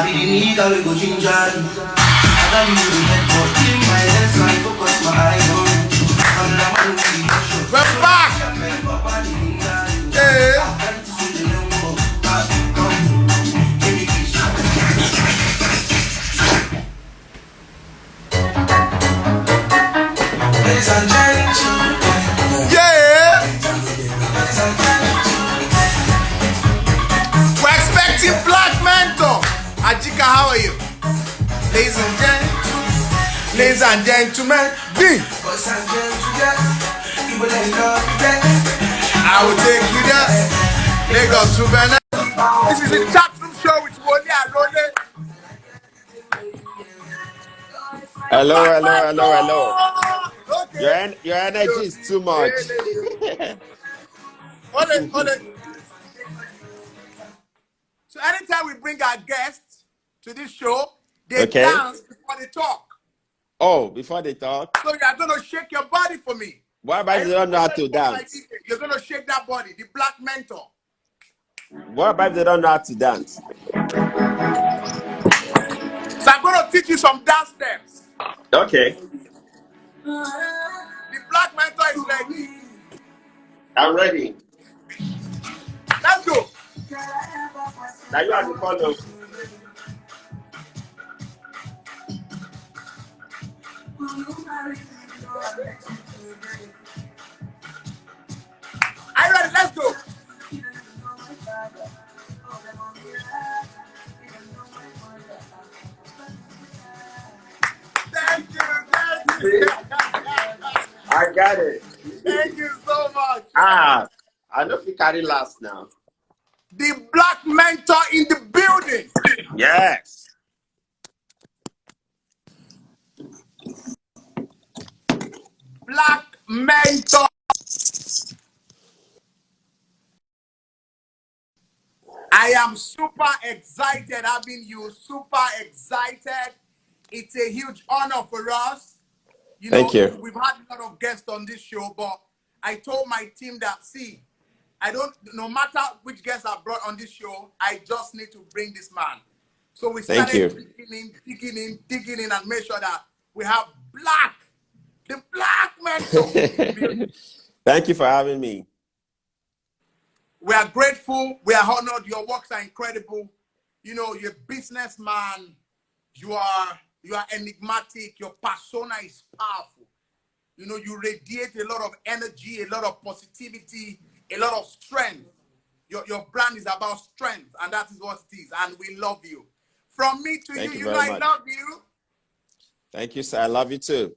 be the nigga we go ginger. I got you the head, but in my head, so I focus my eyes on you. We're back! Yeah! Ladies and gentlemen. Yeah! We're expecting Black Mentor. Ajika, how are you? Ladies and gentlemen. Ladies and gentlemen. D. I will take you there. Lagos to Benin. This is the chat room show with Woli Arole. Hello. Okay. Your energy is too much. Hold it. So anytime we bring our guests to this show, they dance before they talk. Oh, before they talk? So you are going to shake your body for me. Why about they don't know how to dance? You're going to shake that body, the Black Mentor. What about they don't know how to dance? So I'm going to teach you some dance steps. Okay. The Black Mentor is ready. I'm ready. Let's go. Now you have to follow. Are you ready? Let's go. Thank you. I got it. Thank you so much. I know if you carry last now. The Black Mentor in the building. Yes. Black Mentor. I am super excited having you. Super excited. It's a huge honor for us. Thank you. We've had a lot of guests on this show, but I told my team that, see, no matter which guests I brought on this show, I just need to bring this man. So we started digging in, and make sure that we have the Black Mentor. Thank you for having me. We are grateful. We are honored. Your works are incredible. You're a businessman. You are enigmatic. Your persona is powerful. You radiate a lot of energy, a lot of positivity, a lot of strength. Your brand is about strength, and that is what it is. And we love you. From me to Thank you, you very much. I love you. Thank you, sir. I love you too.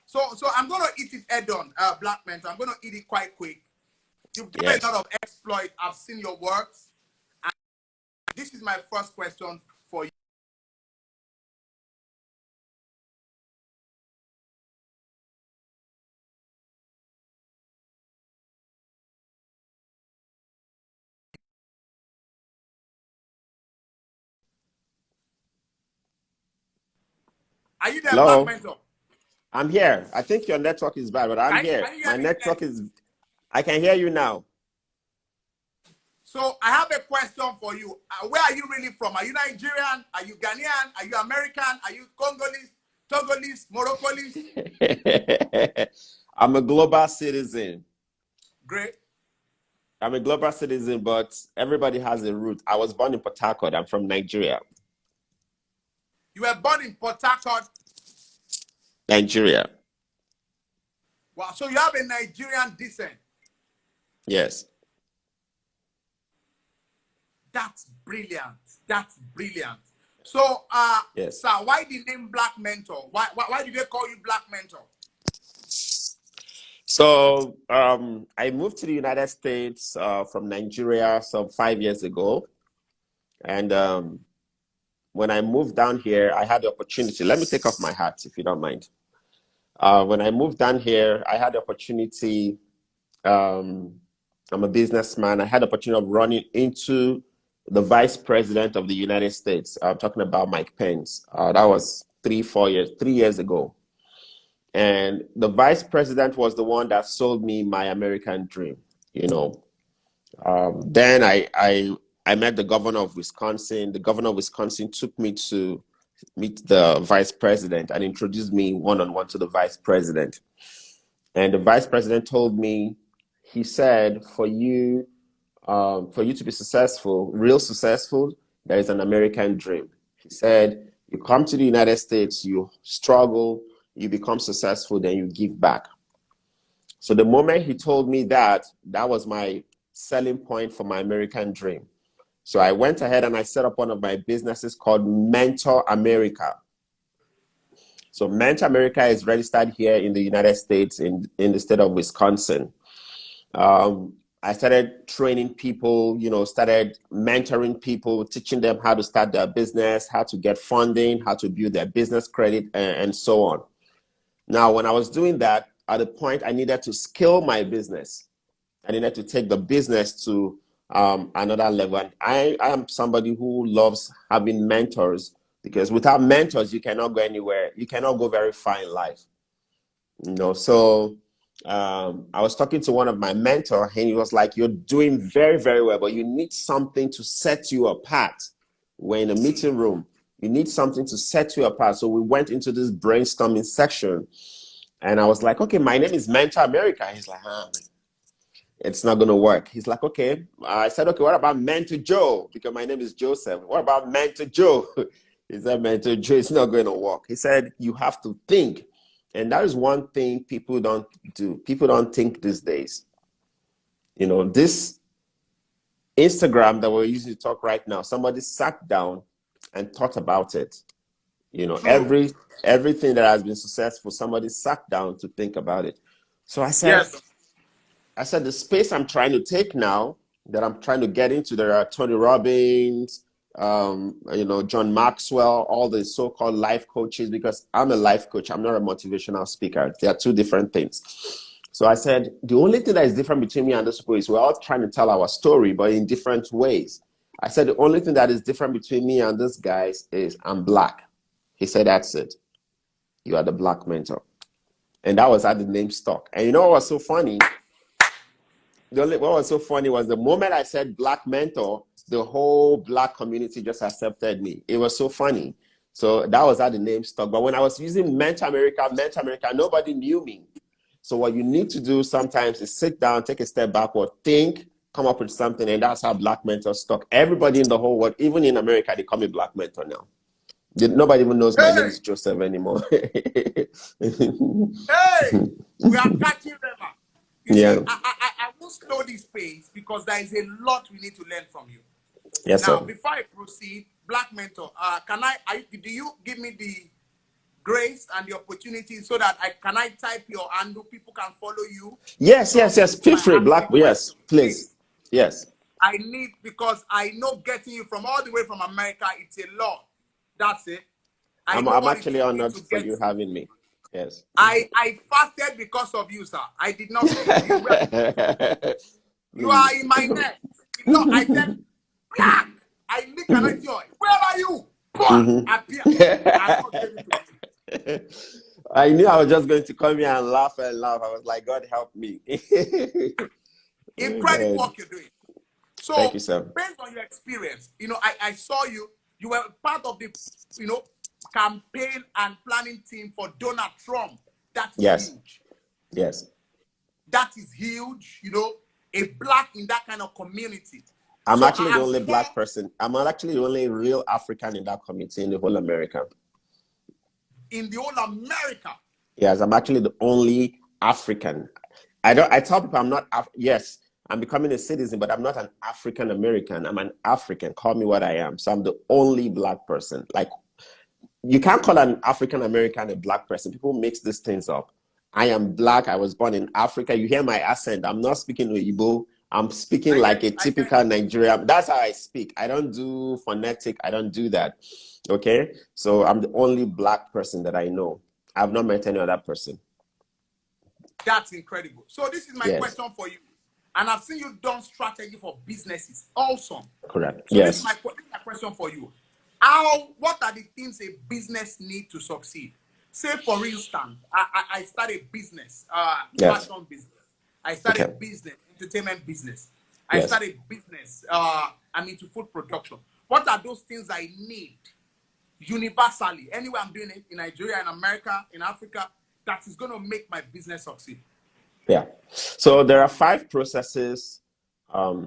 So I'm going to eat it head on, Black Mentor. I'm going to eat it quite quick. You've done a lot of exploits. I've seen your works. And this is my first question for you. Are you there, Hello? Black Mentor? I'm here. I think your network is bad, but I'm here. My network is... I can hear you now. So I have a question for you. Where are you really from? Are you Nigerian? Are you Ghanaian? Are you American? Are you Congolese, Togolese, Moroccolese? I'm a global citizen. Great. I'm a global citizen, but everybody has a root. I was born in Port Harcourt. I'm from Nigeria. You were born in Port Harcourt? Nigeria. Wow, so you have a Nigerian descent? Yes. That's brilliant. That's brilliant. So, yes. Sir, why the name Black Mentor? Why do they call you Black Mentor? So, I moved to the United States from Nigeria some 5 years ago. And when I moved down here, I had the opportunity. Let me take off my hat, if you don't mind. When I moved down here, I had the opportunity. I'm a businessman. I had the opportunity of running into the vice president of the United States. I'm talking about Mike Pence. That was 3 years ago. And the vice president was the one that sold me my American dream. Then I I met the governor of Wisconsin. The governor of Wisconsin took me to meet the vice president and introduced me one-on-one to the vice president. And the vice president told me, he said, for you to be successful, real successful, there is an American dream. He said, you come to the United States, you struggle, you become successful, then you give back. So the moment he told me that, that was my selling point for my American dream. So I went ahead and I set up one of my businesses called Mentor America. So Mentor America is registered here in the United States, in the state of Wisconsin. I started training people, started mentoring people, teaching them how to start their business, how to get funding, how to build their business credit, and so on. Now, when I was doing that, at the point I needed to scale my business. I needed to take the business to another level. And I am somebody who loves having mentors, because without mentors, you cannot go anywhere. You cannot go very far in life. So I was talking to one of my mentors, and he was like, you're doing very, very well, but you need something to set you apart. We're in a meeting room. You need something to set you apart. So we went into this brainstorming section, and I was like, okay, my name is Mentor America. He's like, it's not going to work. He's like, okay. I said, okay, what about Mentor Joe? Because my name is Joseph. What about Mentor Joe? He said, Mentor Joe, it's not going to work. He said, you have to think. And that is one thing people don't do. People don't think these days. This Instagram that we're using to talk right now, somebody sat down and thought about it. Everything that has been successful, somebody sat down to think about it. So I said, Yes. the space I'm trying to take now, that I'm trying to get into, there are Tony Robbins, John Maxwell, all the so-called life coaches, because I'm a life coach. I'm not a motivational speaker. They are two different things. So I said, the only thing that is different between me and those people is we're all trying to tell our story, but in different ways. I said, the only thing that is different between me and these guys is I'm Black. He said, that's it. You are the Black mentor. And that was how the name stuck. And you know what was so funny? What was so funny was the moment I said Black mentor, the whole Black community just accepted me. It was so funny. So that was how the name stuck. But when I was using Mentor America, nobody knew me. So what you need to do sometimes is sit down, take a step backward, think, come up with something, and that's how Black mentor stuck. Everybody in the whole world, even in America, they call me Black mentor now. Nobody even knows my name is Joseph anymore. Hey, we are catching them up. You see, I will slow this pace because there is a lot we need to learn from you. Yes, now, sir. before I proceed, Black mentor, do you give me the grace and the opportunity so that can I type your handle? People can follow you. Yes. Feel free, Black. Yes, Questions, please. Yes. I need, because I know getting you from all the way from America, it's a lot. That's it. I'm actually honored for you having me. Yes. I fasted because of you, sir. I did not sleep. You are in my net. I said, Black. I look at you. Where are you? Appear. I'm not giving to you. I knew I was just going to come here and laugh. I was like, God help me. Incredible work you're doing. So, thank you, sir. Based on your experience, I saw you were part of the, campaign and planning team for Donald Trump. That is huge. Yes. That is huge, a Black in that kind of community. I'm actually the only Black person. I'm actually the only real African in that community in the whole America. In the whole America? Yes, I'm actually the only African. I tell people I'm not, yes, I'm becoming a citizen, but I'm not an African American. I'm an African. Call me what I am. So I'm the only Black person. Like, you can't call an African American a Black person. People mix these things up. I am Black. I was born in Africa. You hear my accent. I'm not speaking Igbo. I'm speaking like a typical Nigerian. That's how I speak. I don't do phonetic. I don't do that. Okay? So I'm the only Black person that I know. I've not met any other person. That's incredible. So this is my question for you. And I've seen you done strategy for businesses. Awesome. Correct. So this is my question for you. What are the things a business need to succeed? Say, for instance, I start a business, fashion business. I start a business, entertainment business. I Yes. started business. I'm into food production. What are those things I need universally, anywhere I'm doing it, in Nigeria, in America, in Africa, that is going to make my business succeed? Yeah. So there are 5 processes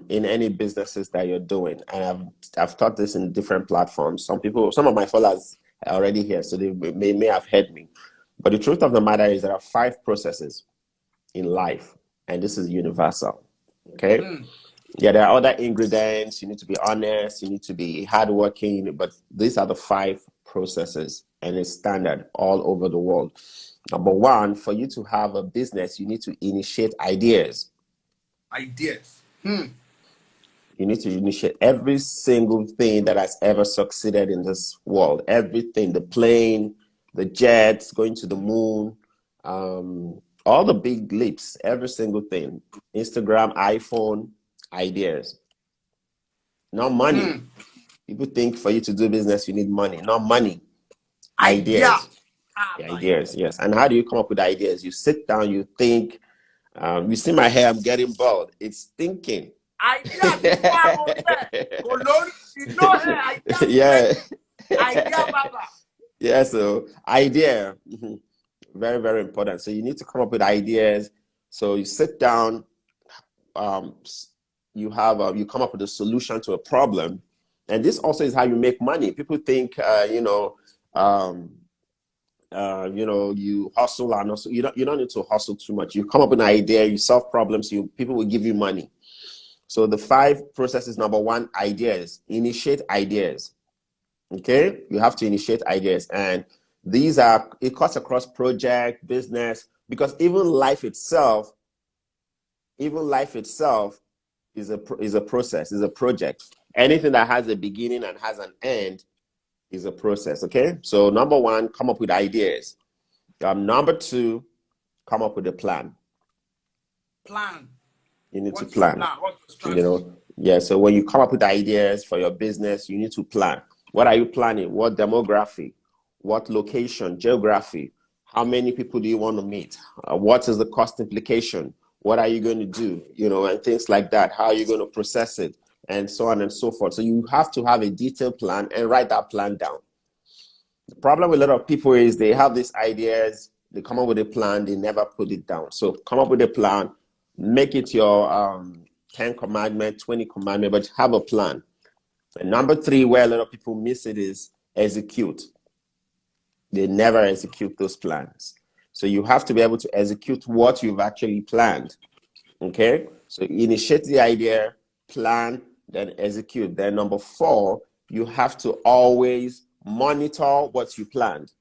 in any businesses that you're doing, and I've taught this in different platforms. Some of my followers are already here, so they may have heard me. But the truth of the matter is there are 5 processes in life, and this is universal. Okay. Yeah, there are other ingredients. You need to be honest. You need to be hardworking. But these are the 5 processes, and it's standard all over the world. Number 1, for you to have a business, you need to initiate ideas. Ideas. You need to initiate every single thing that has ever succeeded in this world. Everything, the plane, the jets, going to the moon, all the big leaps, every single thing. Instagram, iPhone, ideas. Not money. People think for you to do business, you need money. Not money. Idea. Ideas. Ideas, yes. And how do you come up with ideas? You sit down, you think. You see my hair, I'm getting bald. It's thinking. Ideas. Yeah. Idea, Baba. Yeah, so idea. Very, very important. So you need to come up with ideas. So you sit down, you come up with a solution to a problem. And this also is how you make money. People think, you hustle and also you don't need to hustle too much. You come up with an idea, you solve problems, people will give you money. So the 5 processes: number 1, ideas. Initiate ideas. Okay, you have to initiate ideas, and it cuts across project, business, because even life itself is a process, is a project. Anything that has a beginning and has an end is a process. Okay, so number 1, come up with ideas. Number 2, come up with a plan. Plan. You need What's to plan. What's the strategy? Yeah. So when you come up with ideas for your business, you need to plan. What are you planning? What demography? What location? Geography? How many people do you want to meet? What is the cost implication? What are you going to do? And things like that. How are you going to process it? And so on and so forth. So you have to have a detailed plan and write that plan down. The problem with a lot of people is they have these ideas, they come up with a plan, they never put it down. So come up with a plan, make it your 10 commandment, 20 commandment, but have a plan. And number 3, where a lot of people miss it, is execute. They never execute those plans. So you have to be able to execute what you've actually planned. Okay? So initiate the idea, plan, then execute. Then number 4, you have to always monitor what you planned.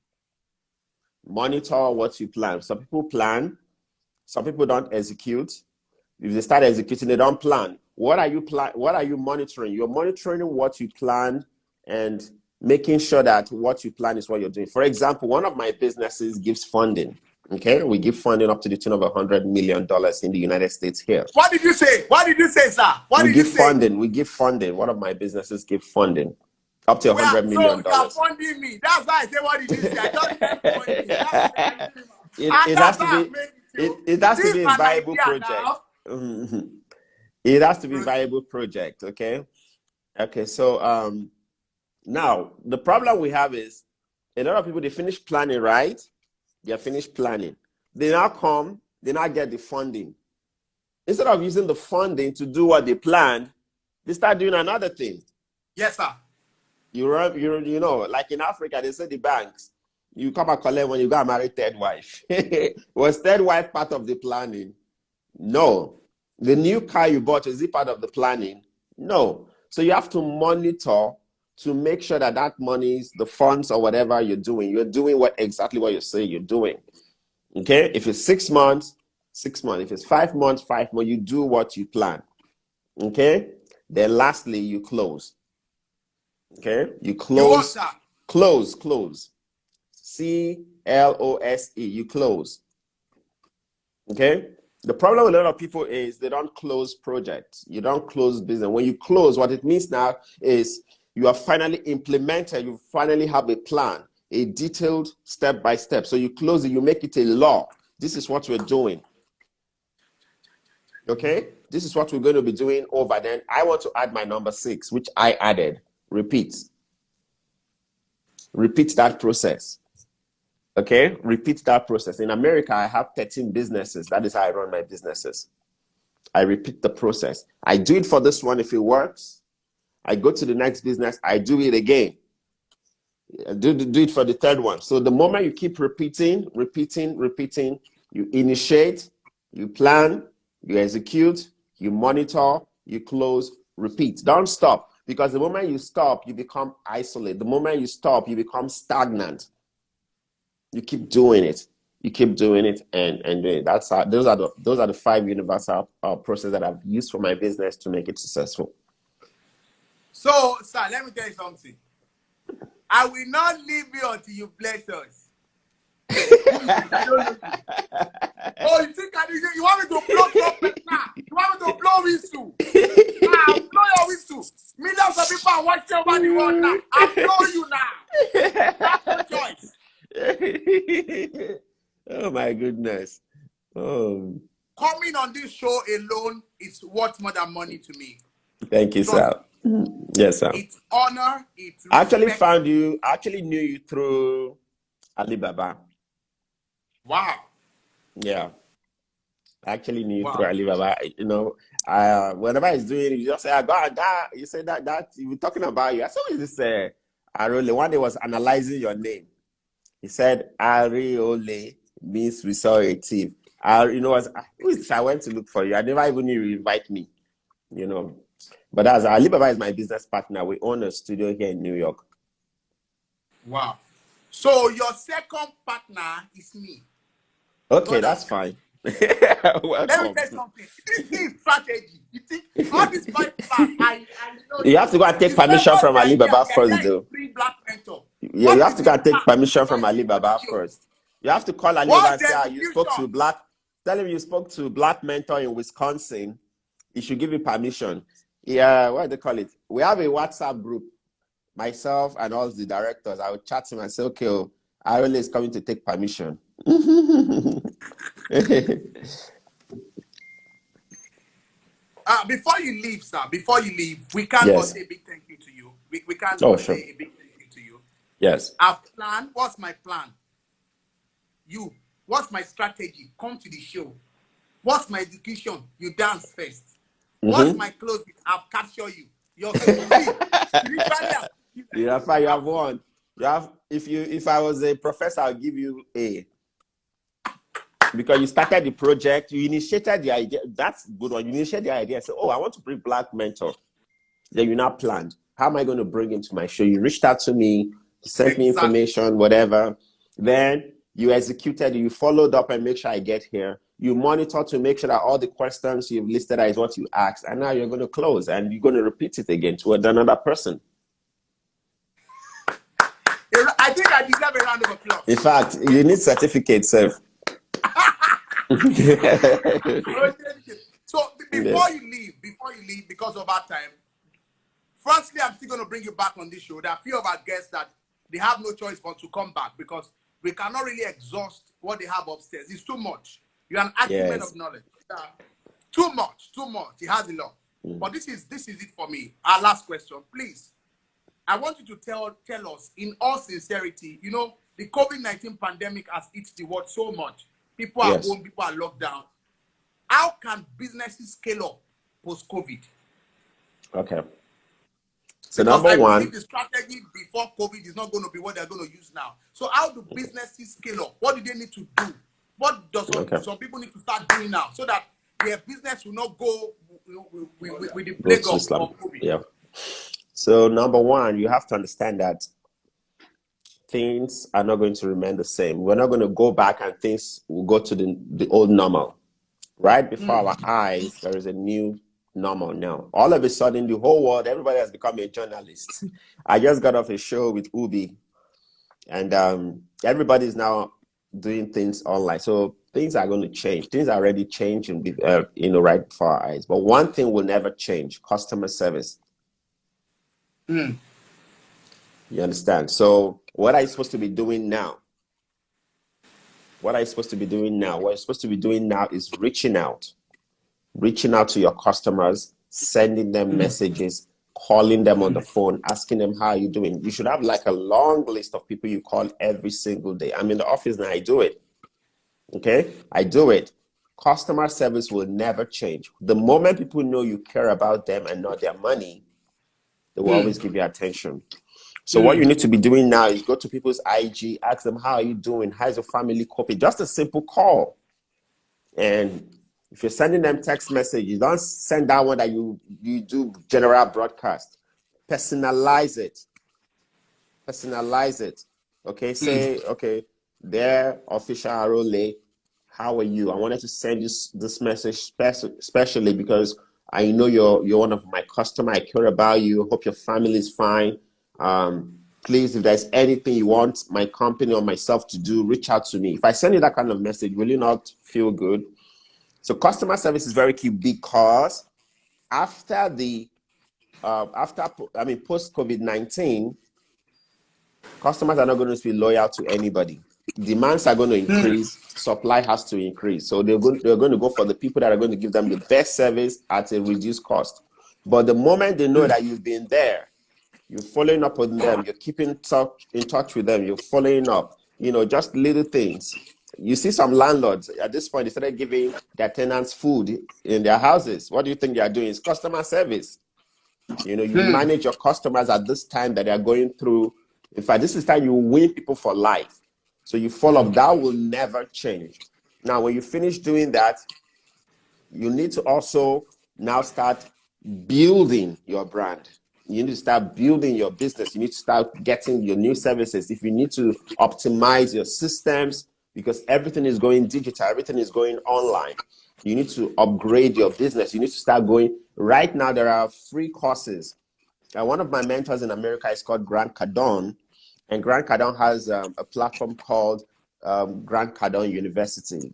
Monitor what you plan. Some people plan, some people don't execute. If they start executing, they don't plan. What are you monitoring? You're monitoring what you planned and making sure that what you plan is what you're doing. For example, one of my businesses gives funding. Okay, we give funding up to the tune of $100 million in the United States here. What did you say? What did you say, sir? We give funding. One of my businesses give funding up to $100 million. So you're funding me. That's why I say, what did you say? I thought it has to be a viable project. It has to be a viable project. Okay. So now the problem we have is a lot of people, they finish planning, right? They are finished planning. They now get the funding. Instead of using the funding to do what they planned, they start doing another thing. Yes, sir. Like in Africa, they say the banks, you come and collect when you go and marry third wife. Was third wife part of the planning? No. The new car you bought, is it part of the planning? No. So you have to monitor to make sure that money, the funds or whatever you're doing exactly what you say you're doing. Okay? If it's 6 months, 6 months. If it's 5 months, 5 months, you do what you plan. Okay? Then lastly, you close. Okay? You close. Close. CLOSE. You close. Okay? The problem with a lot of people is they don't close projects. You don't close business. When you close, what it means now is you are finally implemented. You finally have a plan, a detailed step by step. So you close it, you make it a law. This is what we're doing. Okay? This is what we're going to be doing over. Then I want to add my number 6, which I added. Repeat. Repeat that process. Okay? Repeat that process. In America, I have 13 businesses. That is how I run my businesses. I repeat the process. I do it for this one. If it works, I go to the next business. I do it again. Do it for the third one. So the moment you keep repeating, you initiate, you plan, you execute, you monitor, you close, repeat. Don't stop, because the moment you stop, you become isolated. The moment you stop, you become stagnant. You keep doing it. You keep doing it and doing it. Those are the 5 universal processes that I've used for my business to make it successful. So, sir, let me tell you something. I will not leave you until you bless us. I don't know. Oh, you think you want me to blow trumpet now? You want me to blow whistle? I'll blow your whistle. Millions of people are watching over the world now. I'll blow you now. That's no choice. Oh my goodness. Oh. Coming on this show alone is worth more than money to me. Thank you, sir. Yes, sir. It's honor. It's respect. I actually knew you through Alibaba. Wow. Yeah. I actually knew you through Alibaba. You know, whenever he's doing it, you just say, I got that. You say that you were talking about you. I said, who is this Arole? One day was analyzing your name. He said, Arole means we saw a thief. You know, who is this? I went to look for you. I never even knew you invite me, you know. But as Alibaba is my business partner, we own a studio here in New York. Wow. So your second partner is me. Okay, that's fine. Let me tell you something. This is strategy. You think all these five plans, I know you have to go and take permission from Alibaba first, though. Yeah, you have to go and take permission from Alibaba first. You have to call Alibaba and say, you spoke to Black. Tell him you spoke to Black Mentor in Wisconsin. He should give you permission. Yeah, what do they call it? We have a WhatsApp group. Myself and all the directors. I would chat to him and say, okay, Arole is coming to take permission. Before you leave, sir, we can't say a big thank you to you. We can't say a big thank you to you. Yes. Our plan, what's my plan? You, what's my strategy? Come to the show. What's my execution? You dance first. What's my closing? I've captured you. You're you have won. You have if I was a professor, I'll give you A. Because you started the project, you initiated the idea. That's good one. You initiated the idea. Say, oh, I want to bring Black Mentor. Then you now planned. How am I going to bring him to my show? You reached out to me, sent me information, whatever. Then you executed, you followed up and make sure I get here. You monitor to make sure that all the questions you've listed is what you asked. And now you're going to close and you're going to repeat it again to another person. I think I deserve a round of applause. In fact, you need certificates, sir. So before you leave, because of our time, firstly, I'm still going to bring you back on this show. There are a few of our guests that they have no choice but to come back because we cannot really exhaust what they have upstairs. It's too much. You're an argument of knowledge. Too much. He has a lot. But this is it for me. Our last question, please. I want you to tell us in all sincerity, you know, the COVID-19 pandemic has hit the world so much. People are home, people are locked down. How can businesses scale up post-COVID? Okay. So number one, the strategy before COVID is not going to be what they're going to use now. So how do businesses scale up? What do they need to do? What does some people need to start doing now so that their business will not go with the plague of COVID? Yeah. So number one, you have to understand that things are not going to remain the same. We're not going to go back and things will go to the old normal. Right before our eyes, there is a new normal now. All of a sudden, the whole world, everybody has become a journalist. I just got off a show with Ubi, and everybody's now doing things online. So things are going to change. Things are already changing, right before our eyes. But one thing will never change: customer service. You understand? So what are you supposed to be doing now? What are you supposed to be doing now? What you're supposed to be doing now is reaching out. reaching out to your customers, sending them messages, calling them on the phone, asking them how you doing. You should have like a long list of people you call every single day. I'm in the office now, I do it. Okay, I do it. Customer service will never change. The moment people know you care about them and not their money, they will always give you attention. So what you need to be doing now is go to people's IG, ask them, how are you doing? How's your family coping? Just a simple call. And if you're sending them text messages, don't send that one that you do general broadcast. Personalize it. Personalize it. Okay, say, okay, there, official Arole, how are you? I wanted to send you this message especially because I know you're one of my customer. I care about you. Hope your family is fine. Please, if there's anything you want my company or myself to do, reach out to me. If I send you that kind of message, will you not feel good? So customer service is very key because after post COVID-19, customers are not going to be loyal to anybody. Demands are going to increase, supply has to increase. So they're going to go for the people that are going to give them the best service at a reduced cost. But the moment they know that you've been there, you're following up with them, you're keeping in touch with them, you're following up, just little things. You see some landlords at this point, they started giving their tenants food in their houses. What do you think they are doing? It's customer service. You manage your customers at this time that they are going through. In fact, this is time you win people for life. So you follow up. That will never change. Now, when you finish doing that, you need to also now start building your brand. You need to start building your business. You need to start getting your new services. If you need to optimize your systems, because everything is going digital, everything is going online. You need to upgrade your business. You need to start going. Right now, there are free courses. One of my mentors in America is called Grant Cardone, and Grant Cardone has a platform called Grant Cardone University.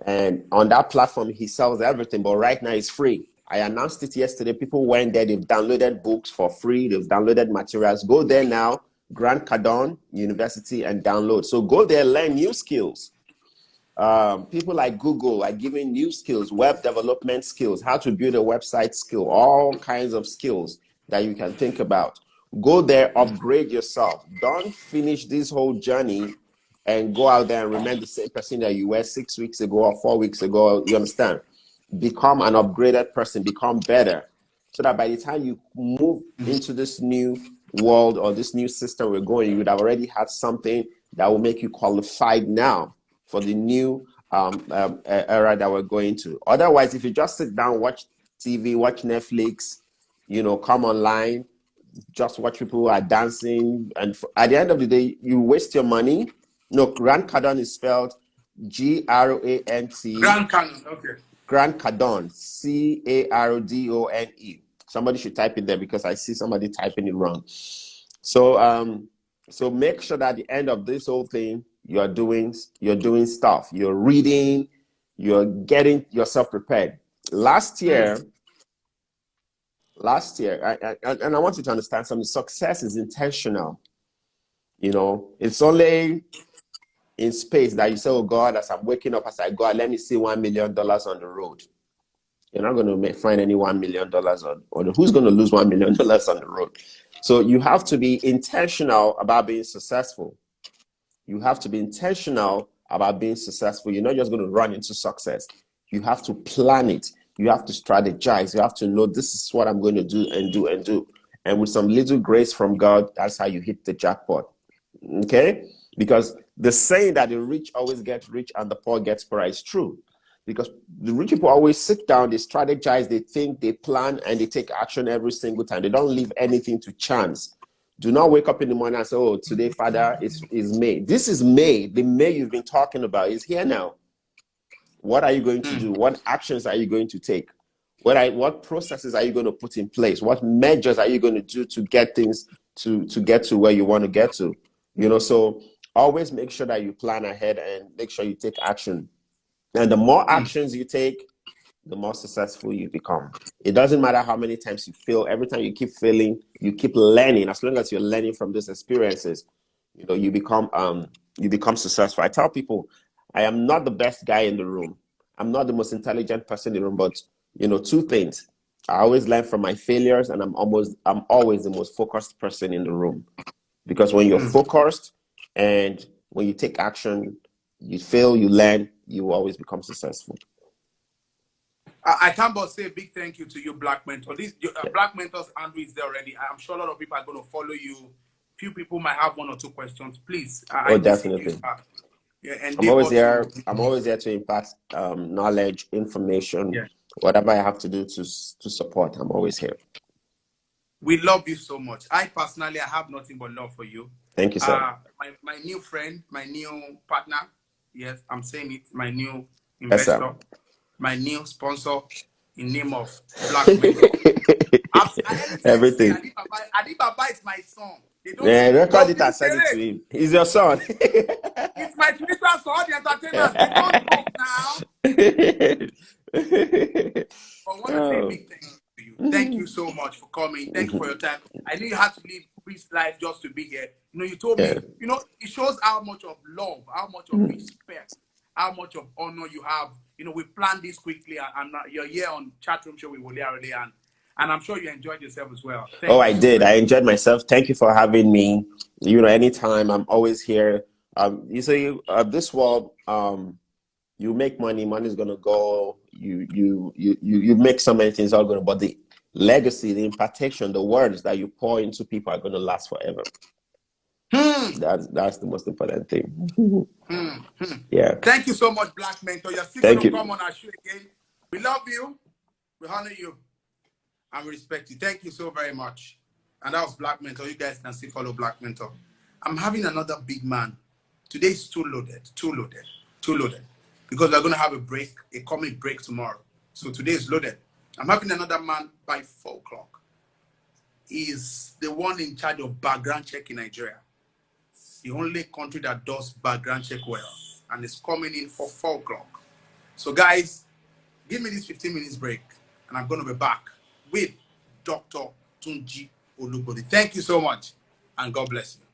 And on that platform, he sells everything, but right now it's free. I announced it yesterday. People went there. They've downloaded books for free. They've downloaded materials. Go there now, Grant Cardone University, and download. So go there, learn new skills. People like Google are giving new skills, web development skills, how to build a website skill, all kinds of skills that you can think about. Go there, upgrade yourself. Don't finish this whole journey and go out there and remain the same person that you were 6 weeks ago or 4 weeks ago. You understand? Become an upgraded person, become better, so that by the time you move into this new world or this new system we're going, you would have already had something that will make you qualified now for the new era that we're going to. Otherwise, if you just sit down, watch TV, watch Netflix, come online, just watch people who are dancing, and at the end of the day, you waste your money. No, Grant Cardone is spelled Grant. Grand Canyon, okay. Grant Cardone, Cardone. Somebody should type it there because I see somebody typing it wrong. So make sure that at the end of this whole thing, you're doing stuff. You're reading. You're getting yourself prepared. Last year, and I want you to understand something. Success is intentional. It's only in space that you say, oh God, as I'm waking up, as I go, let me see $1 million on the road. You're not going to find any $1 million or who's going to lose $1 million on the road. So you have to be intentional about being successful. You have to be intentional about being successful. You're not just going to run into success. You have to plan it. You have to strategize. You have to know this is what I'm going to do and do and do. And with some little grace from God, that's how you hit the jackpot. Okay? Because the saying that the rich always get rich and the poor gets poor is true. Because the rich people always sit down, they strategize, they think, they plan, and they take action every single time. They don't leave anything to chance. Do not wake up in the morning and say, oh, today, Father, is May. This is May. The May you've been talking about is here now. What are you going to do? What actions are you going to take? What processes are you going to put in place? What measures are you going to do to get things to get to where you want to get to? So always make sure that you plan ahead and make sure you take action. And the more actions you take, the more successful you become. It doesn't matter how many times you fail. Every time you keep failing, you keep learning. As long as you're learning from these experiences, you become successful. I tell people, I am not the best guy in the room. I'm not the most intelligent person in the room, but two things. I always learn from my failures, and I'm always the most focused person in the room. Because when you're focused and when you take action, you fail, you learn, you will always become successful. I can't but say a big thank you to you, Black Mentor. Black Mentor's Andrew is there already. I'm sure a lot of people are going to follow you. Few people might have 1 or 2 questions. Please, I beseech you, Definitely. I'm endeavor always there. to. I'm always there to impart knowledge, information, Yeah. whatever I have to do to support. I'm always here. We love you so much. I personally, I have nothing but love for you. Thank you, sir. My new friend, my new partner. Yes, I'm saying it. My new Yes, investor, sir. my new sponsor, in name of Black Mentor. Anytime say Everything. Adibaba is my son. They don't Yeah, record it and send it to it. him. He's your son. It's my Twitter for all the entertainers. They don't joke now. But I want to say a big thank you to you. Thank you so much for coming. Thank you for your time. I knew you had to leave Chris' life just to be here. You told me, it shows how much of love, how much of respect, how much of honor you have. We planned this quickly, and you're here on Chatroom Show with Woli Arole, and I'm sure you enjoyed yourself as well. Thank you I so did. much. I enjoyed myself. Thank you for having me. Anytime, I'm always here. You say this world, you make money is gonna go. You make so many things all gonna, but the legacy, the impartation, the words that you pour into people are gonna last forever. That's the most important thing. Yeah. Thank you so much, Black Mentor. You're still Thank going to you. come on our show again. We love you. We honor you. And we respect you. Thank you so very much. And that was Black Mentor. You guys can still follow Black Mentor. I'm having another big man. Today's too loaded. Because we're going to have a comic break tomorrow. So today is loaded. I'm having another man by 4 o'clock. He's the one in charge of background check in Nigeria. The only country that does background check well. And it's coming in for 4 o'clock. So guys, give me this 15 minutes break. And I'm going to be back with Dr. Tunji Olugbodi. Thank you so much. And God bless you.